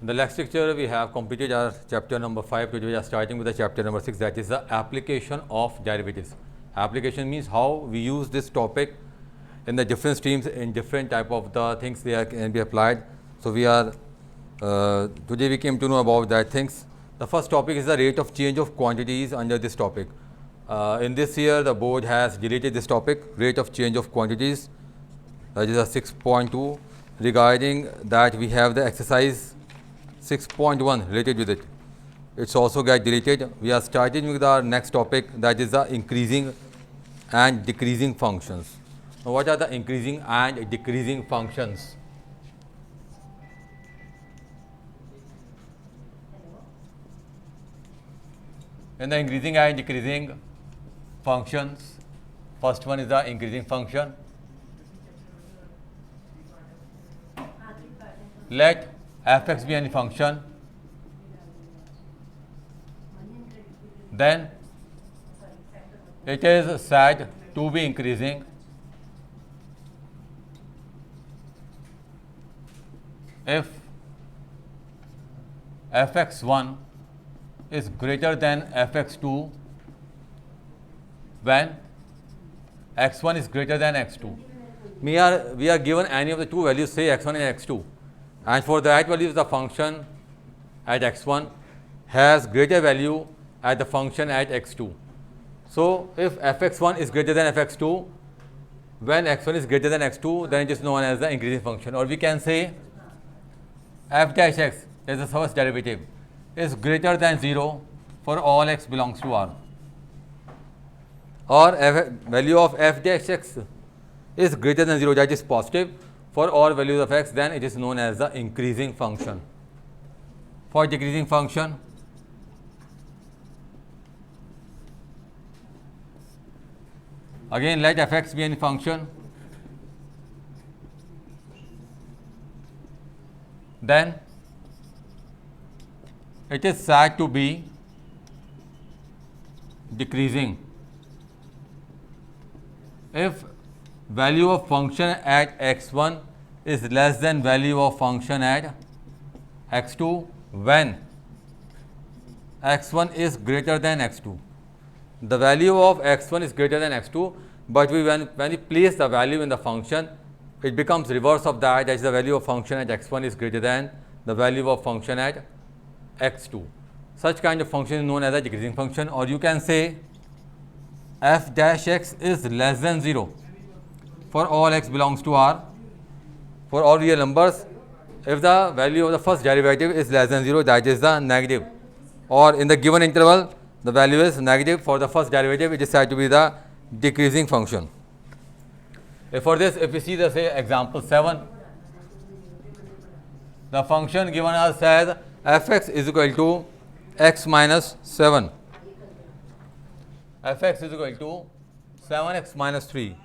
In the next lecture, we have completed our chapter number 5. Today we are starting with the chapter number 6, that is the application of derivatives. Application means how we use this topic in the different streams, in different type of the things they can be applied. So we are today we came to know about that things. The first topic is the rate of change of quantities under this topic. In this year, the board has deleted this topic, rate of change of quantities. That is a 6.2. Regarding that, we have the exercise 6.1 related with it. It's also get deleted. We are starting with our next topic, that is the increasing and decreasing functions. Now, what are the increasing and decreasing functions? In the increasing and decreasing functions, first one is the increasing function. Let f(x) be any function, then it is said to be increasing if f(x1) is greater than f(x2) when x1 is greater than x2. We are given any of the two values, say x1 and x2, and for that value the function at x1 has greater value at the function at x2. So if f(x1) is greater than f(x2), when x1 is greater than x2, then it is known as the increasing function. Or we can say f dash x is the first derivative is greater than 0 for all x belongs to R, or value of f dash x is greater than 0, that is positive, for all values of x, then it is known as the increasing function. For decreasing function, again let f(x) be any function, then it is said to be decreasing if value of function at x1 is less than value of function at x2 when x1 is greater than x2. The value of x1 is greater than x2, but when we place the value in the function, it becomes reverse of that, that is the value of function at x1 is greater than the value of function at x2. Such kind of function is known as a decreasing function. Or you can say f dash x is less than 0 for all x belongs to R, for all real numbers. If the value of the first derivative is less than 0, that is the negative, or in the given interval the value is negative for the first derivative, it is said to be the decreasing function. For this, if we see the say example 7, the function given us as f(x) is equal to x minus 7, f(x) is equal to 7x minus 3.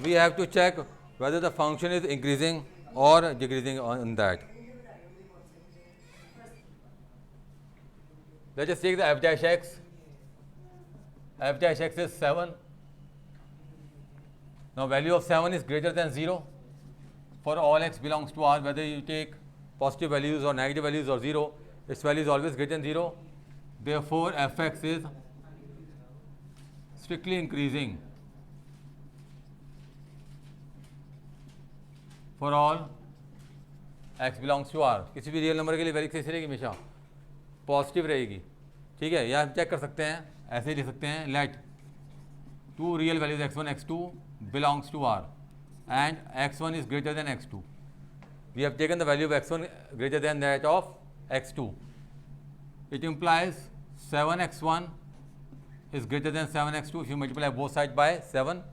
We have to check whether the function is increasing or decreasing on that. Let us take the f dash x. F dash x is 7. Now value of 7 is greater than 0 for all x belongs to R, whether you take positive values or negative values or 0, its value is always greater than 0. Therefore f(x) is strictly increasing for all x belongs to R. किसी भी real number के लिए value कैसी रहेगी, हमेशा positive रहेगी. ठीक है, या हम चेक कर सकते हैं, ऐसे ही लिख सकते हैं, let two real values x1 x2 belongs to R and x1 is greater than x2. We have taken the value of x1 greater than that of x2. It implies 7x1 is greater than 7x2. If you multiply both sides by 7,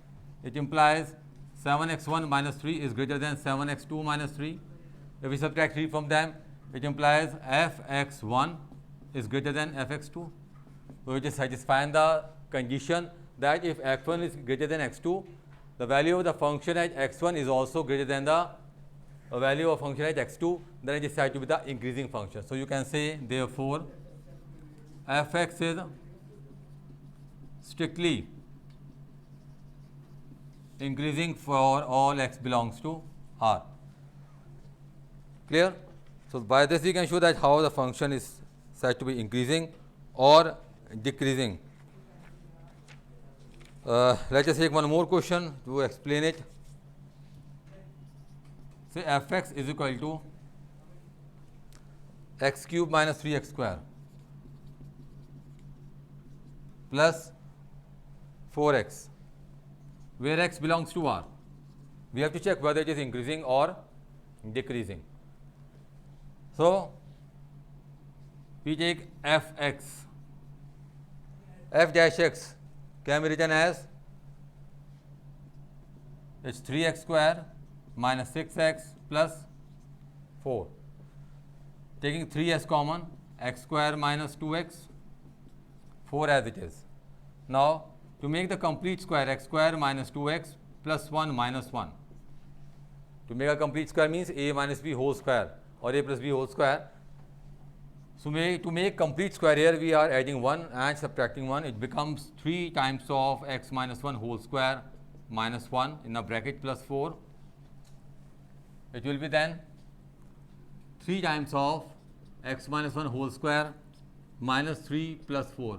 it implies 7x1 minus 3 is greater than 7x2 minus 3. If we subtract 3 from them, it implies f(x1) is greater than f(x2). So it is satisfying the condition that if x1 is greater than x2, the value of the function at x1 is also greater than the value of function at x2, then it is said to be the increasing function. So you can say, therefore f(x) is strictly increasing for all x belongs to R. Clear? So by this we can show that how the function is said to be increasing or decreasing. Let us take one more question to explain it. Say fx is equal to x cube minus 3x square plus 4x, where x belongs to R. We have to check whether it is increasing or decreasing. So we take fx, f dash x can be written as it's 3x square minus 6x plus 4. Taking 3 as common, x square minus 2x, 4 as it is. Now to make the complete square, x square minus 2x plus 1 minus 1. To make a complete square means a minus b whole square or a plus b whole square. So to make complete square here we are adding 1 and subtracting 1. It becomes 3 times of x minus 1 whole square minus 1 in a bracket plus 4. It will be then 3 times of x minus 1 whole square minus 3 plus 4.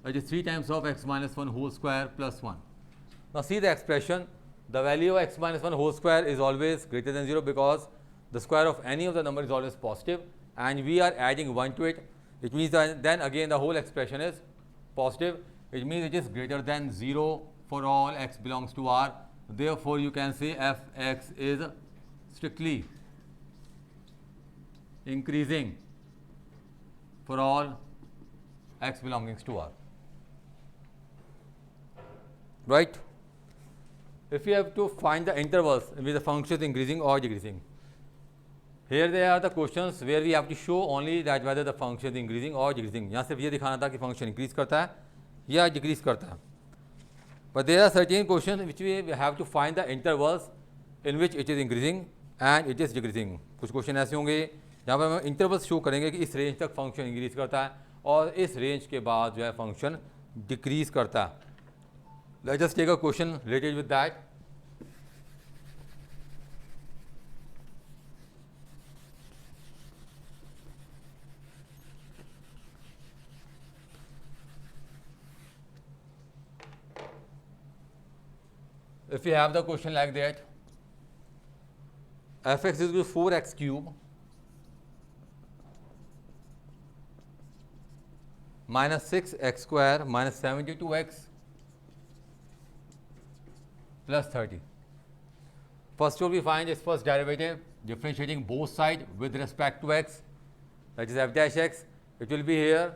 That is 3 times of x minus 1 whole square plus 1. Now see the expression. The value of x minus 1 whole square is always greater than 0 because the square of any of the number is always positive, and we are adding 1 to it. It means that then again the whole expression is positive. It means it is greater than 0 for all x belongs to R. Therefore you can say fx is strictly increasing for all x belongs to R. Right? If we have to find the intervals in which the function is increasing or decreasing, here there are the questions where we have to show only that whether the function is increasing or decreasing. यहाँ सिर्फ ये दिखाना था कि function increase करता है या decrease करता है. But there are certain questions which we have to find the intervals in which it is increasing and it is decreasing. कुछ क्वेश्चन ऐसे होंगे जहाँ पर हम इंटरवल्स शो करेंगे कि इस रेंज तक फंक्शन इंक्रीज करता है और इस रेंज के बाद जो है फंक्शन डिक्रीज करता है. Let us take a question related with that. If we have the question like that, fx is equal to 4x cube minus 6x square minus 72x plus 30. First of all, we find its first derivative, differentiating both sides with respect to x, that is f dash x. It will be here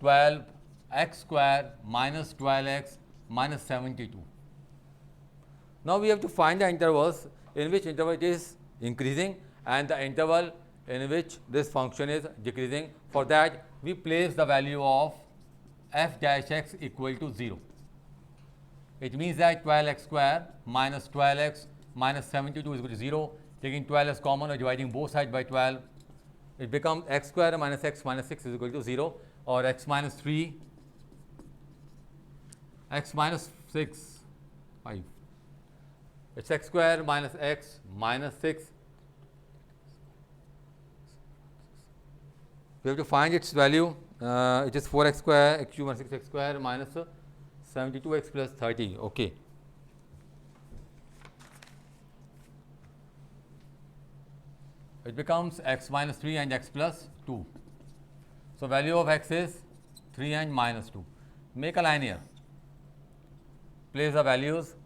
12x square minus 12x minus 72. Now we have to find the intervals in which interval it is increasing and the interval in which this function is decreasing. For that, we place the value of f dash x equal to 0. It means that 12x square minus 12x minus 72 is equal to 0. Taking 12 as common or dividing both sides by 12, it becomes x square minus x minus 6 is equal to 0, or x minus 3, x minus 6, 5. It's x square minus x minus 6. We have to find its value. It is 4x square, x cube minus 6x square minus 72x plus 30. Okay. It becomes x minus 3 and x plus 2. So value of x is 3 and minus 2. Make a line here. Place the values.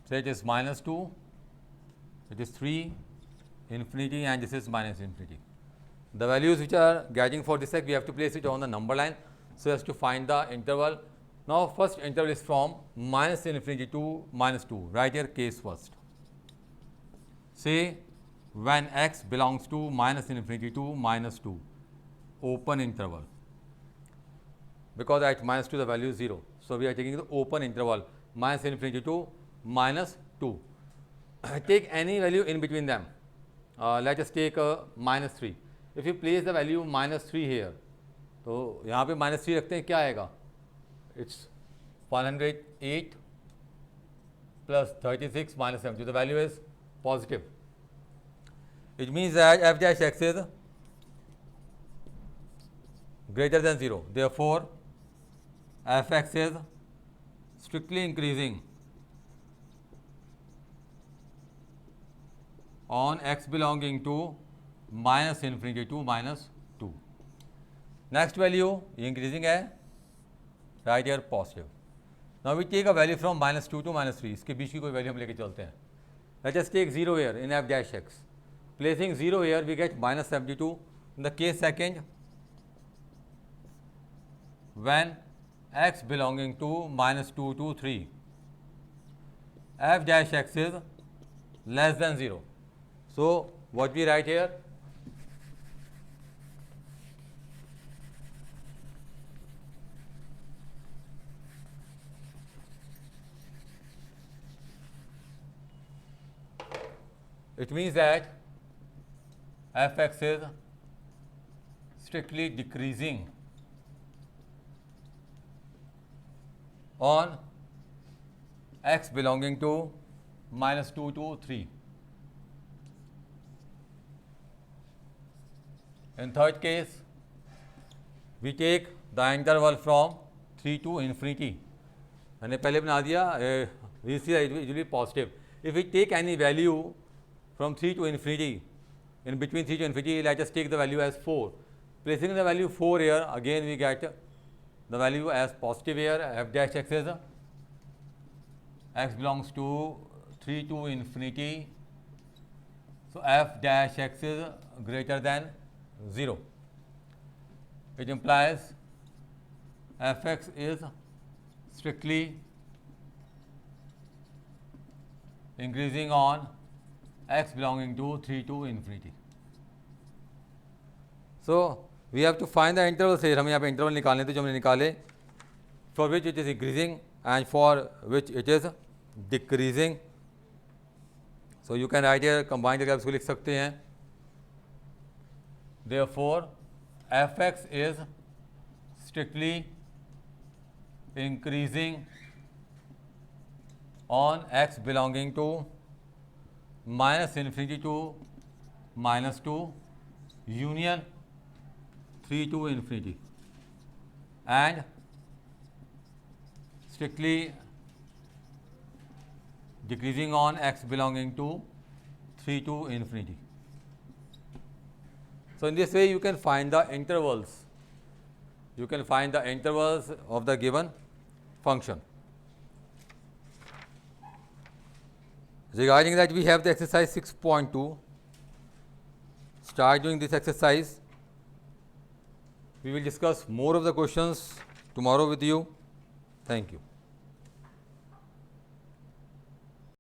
Say it is minus 2, it is 3, infinity, and this is minus infinity. The values which are getting for this x, we have to place it on the number line so as to find the interval. Now first interval is from minus infinity to minus 2. Write here case first. Say when x belongs to minus infinity to minus 2, open interval. Because at minus 2 the value is 0. So we are taking the open interval minus infinity to minus 2. Take any value in between them. Let us take minus 3. If you place the value minus 3 here, तो यहाँ पे minus 3 रखते हैं, क्या आएगा? It's 108 plus 36 minus 70. The value is positive. It means that f dash x is greater than 0. Therefore, f(x) is strictly increasing on x belonging to minus infinity to minus 2. Next value increasing है, right here positive. Now we take a value from minus 2 to minus 3. इसके बीच की कोई value हम लेके चलते हैं. Let us take 0 here in f dash x. Placing 0 here, we get minus 72. In the case second, when x belonging to minus 2 to 3, f dash x is less than 0. So what we write here? It means that f(x) is strictly decreasing on x belonging to minus 2 to 3. In third case, we take the interval from 3 to infinity. मैंने पहले बना दिया, we see that it will be positive. If we take any value from 3 to infinity, in between 3 to infinity, let us take the value as 4. Placing the value 4 here, again we get the value as positive here. F dash x is x belongs to 3 to infinity. So f dash x is greater than 0. It implies f(x) is strictly increasing on x belonging to 3 to infinity. So we have to find the intervals here. हमें यहाँ पे interval निकालने थे जो हमने निकाले, for which it is increasing and for which it is decreasing. So you can write here, combine करके आप इसको लिख सकते हैं. Therefore, f(x) is strictly increasing on x belonging to minus infinity to minus 2 union 3 to infinity, and strictly decreasing on x belonging to 3 to infinity. So in this way you can find the intervals. You can find the intervals of the given function. Regarding that, we have the exercise 6.2. Start doing this exercise. We will discuss more of the questions tomorrow with you. Thank you.